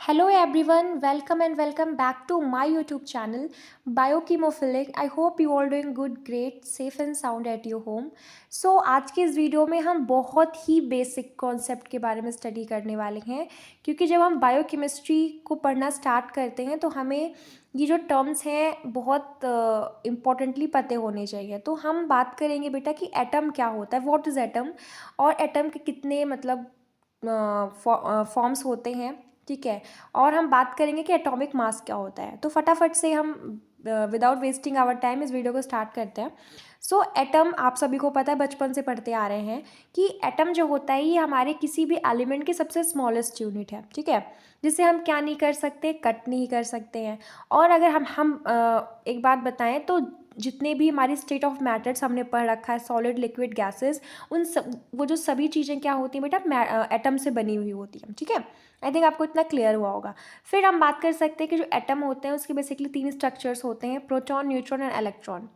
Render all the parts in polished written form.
Hello everyone, welcome and welcome back to my YouTube channel Biochemophilic. I hope you all doing good, great, safe and sound at your home. So आज के इस video में हम बहुत ही basic concept के बारे में study करने वाले हैं, क्योंकि जब हम बायोकेमिस्ट्री को पढ़ना स्टार्ट करते हैं तो हमें ये जो टर्म्स हैं बहुत इम्पॉर्टेंटली पते होने चाहिए। तो हम बात करेंगे बेटा कि एटम क्या होता है, व्हाट इज़ एटम, और एटम के कितने मतलब फॉर्म्स होते हैं, ठीक है। और हम बात करेंगे कि एटॉमिक मास क्या होता है। तो फटाफट से हम विदाउट वेस्टिंग आवर टाइम इस वीडियो को स्टार्ट करते हैं। सो एटम आप सभी को पता है, बचपन से पढ़ते आ रहे हैं कि एटम जो होता है ये हमारे किसी भी एलिमेंट की सबसे स्मॉलेस्ट यूनिट है, ठीक है, जिसे हम क्या नहीं कर सकते, कट नहीं कर सकते हैं। और अगर हम एक बात बताएं तो जितने भी हमारी स्टेट ऑफ मैटर्स हमने पढ़ रखा है, सॉलिड, लिक्विड, गैसेस, उन सब वो जो सभी चीज़ें क्या होती हैं बेटा, एटम से बनी हुई होती हैं, ठीक है। आई थिंक आपको इतना क्लियर हुआ होगा। फिर हम बात कर सकते हैं कि जो एटम होते हैं उसके बेसिकली 3 स्ट्रक्चर्स होते हैं, प्रोटॉन, न्यूट्रॉन एंड इलेक्ट्रॉन।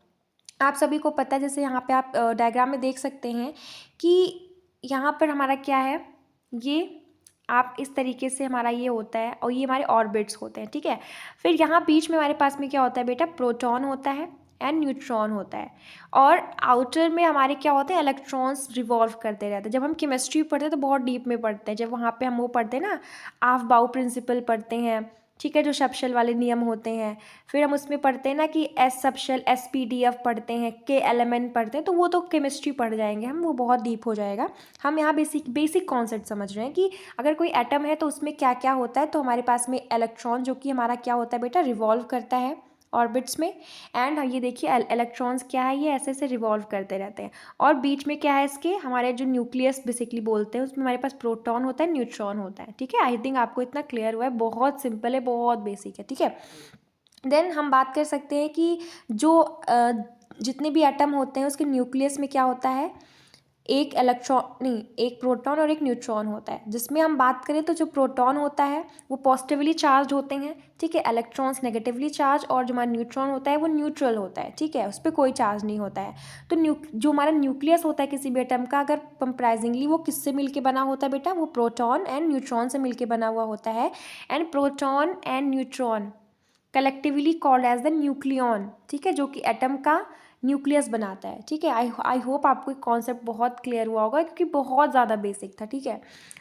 आप सभी को पता है, जैसे यहाँ पे आप डायग्राम में देख सकते हैं कि यहाँ पर हमारा क्या है, ये आप इस तरीके से हमारा ये होता है और ये हमारे ऑर्बिट्स होते हैं, ठीक है। फिर यहाँ बीच में हमारे पास में क्या होता है बेटा, प्रोटॉन होता है एंड न्यूट्रॉन होता है, और आउटर में हमारे क्या होते हैं, इलेक्ट्रॉन्स रिवॉल्व करते रहते हैं। जब हम केमिस्ट्री पढ़ते हैं तो बहुत डीप में पढ़ते हैं, जब वहाँ पे हम वो पढ़ते हैं ना, आफ बाउ प्रिंसिपल पढ़ते हैं, ठीक है, जो सबशेल वाले नियम होते हैं। फिर हम उसमें पढ़ते हैं ना कि एस सबशेल, SPDF पढ़ते हैं, के एलिमेंट पढ़ते हैं, तो वो तो केमिस्ट्री पढ़ जाएंगे हम, वो बहुत डीप हो जाएगा। हम यहाँ बेसिक बेसिक कॉन्सेप्ट समझ रहे हैं कि अगर कोई एटम है तो उसमें क्या क्या होता है। तो हमारे पास में इलेक्ट्रॉन, जो कि हमारा क्या होता है बेटा, रिवॉल्व करता है ऑर्बिट्स में। एंड ये देखिए इलेक्ट्रॉन्स क्या है, ये ऐसे ऐसे रिवॉल्व करते रहते हैं। और बीच में क्या है इसके, हमारे जो न्यूक्लियस बेसिकली बोलते हैं, उसमें हमारे पास प्रोटॉन होता है, न्यूट्रॉन होता है, ठीक है। आई थिंक आपको इतना क्लियर हुआ है, बहुत सिंपल है, बहुत बेसिक है, ठीक है। देन हम बात कर सकते हैं कि जो जितने भी एटम होते हैं उसके न्यूक्लियस में क्या होता है, एक इलेक्ट्रॉन नहीं, एक प्रोटॉन और एक न्यूट्रॉन होता है। जिसमें हम बात करें तो जो प्रोटॉन होता है वो पॉजिटिवली चार्ज होते हैं, ठीक है, इलेक्ट्रॉन्स नेगेटिवली चार्ज, और जो हमारा न्यूट्रॉन होता है वो न्यूट्रल होता है, ठीक है, उस पर कोई चार्ज नहीं होता है। तो जो हमारा न्यूक्लियस होता है किसी भी एटम का, अगर कंप्राइजिंगली वो किससे मिलके बना होता है बेटा, वो प्रोटॉन एंड न्यूट्रॉन से मिलके बना हुआ होता है। And proton and neutron collectively called as the nucleon, ठीक है, जो कि एटम का न्यूक्लियस बनाता है, ठीक है। आई होप आपको कॉन्सेप्ट बहुत क्लियर हुआ होगा, क्योंकि बहुत ज़्यादा बेसिक था, ठीक है।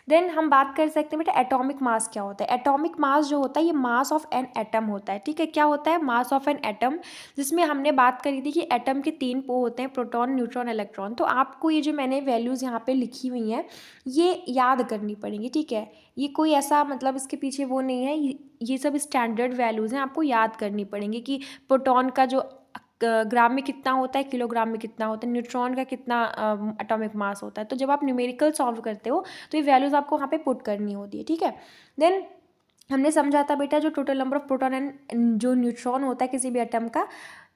देन हम बात कर सकते हैं बेटा एटॉमिक मास क्या होता है। एटॉमिक मास जो होता है ये मास ऑफ एन एटम होता है, ठीक है। क्या होता है, मास ऑफ एन एटम, जिसमें हमने बात करी थी कि एटम के 3 पो होते हैं, प्रोटॉन, न्यूट्रॉन, इलेक्ट्रॉन। तो आपको ये जो मैंने वैल्यूज़ यहाँ पे लिखी हुई हैं ये याद करनी पड़ेंगी, ठीक है। ये कोई ऐसा मतलब इसके पीछे वो नहीं है, ये सब स्टैंडर्ड वैल्यूज़ हैं, आपको याद करनी पड़ेंगी कि प्रोटॉन का जो ग्राम में कितना होता है, किलोग्राम में कितना होता है, न्यूट्रॉन का कितना एटॉमिक मास होता है। तो जब आप न्यूमेरिकल सॉल्व करते हो तो ये वैल्यूज़ आपको वहाँ पे पुट करनी होती है, ठीक है। देन हमने समझा था बेटा जो total number of proton and जो न्यूट्रॉन होता है किसी भी एटम का,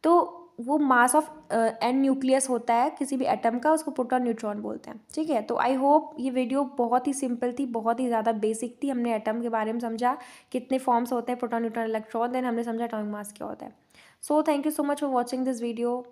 तो वो मास ऑफ एन न्यूक्लियस होता है किसी भी एटम का, उसको प्रोटॉन न्यूट्रॉन बोलते हैं, ठीक है। तो आई होप ये वीडियो बहुत ही सिंपल थी, बहुत ही ज़्यादा बेसिक थी। हमने एटम के बारे में समझा, कितने फॉर्म्स होते हैं, प्रोटॉन, न्यूट्रॉन, इलेक्ट्रॉन, देन हमने समझा एटॉमिक मास क्या होता है। So thank you so much for watching this video.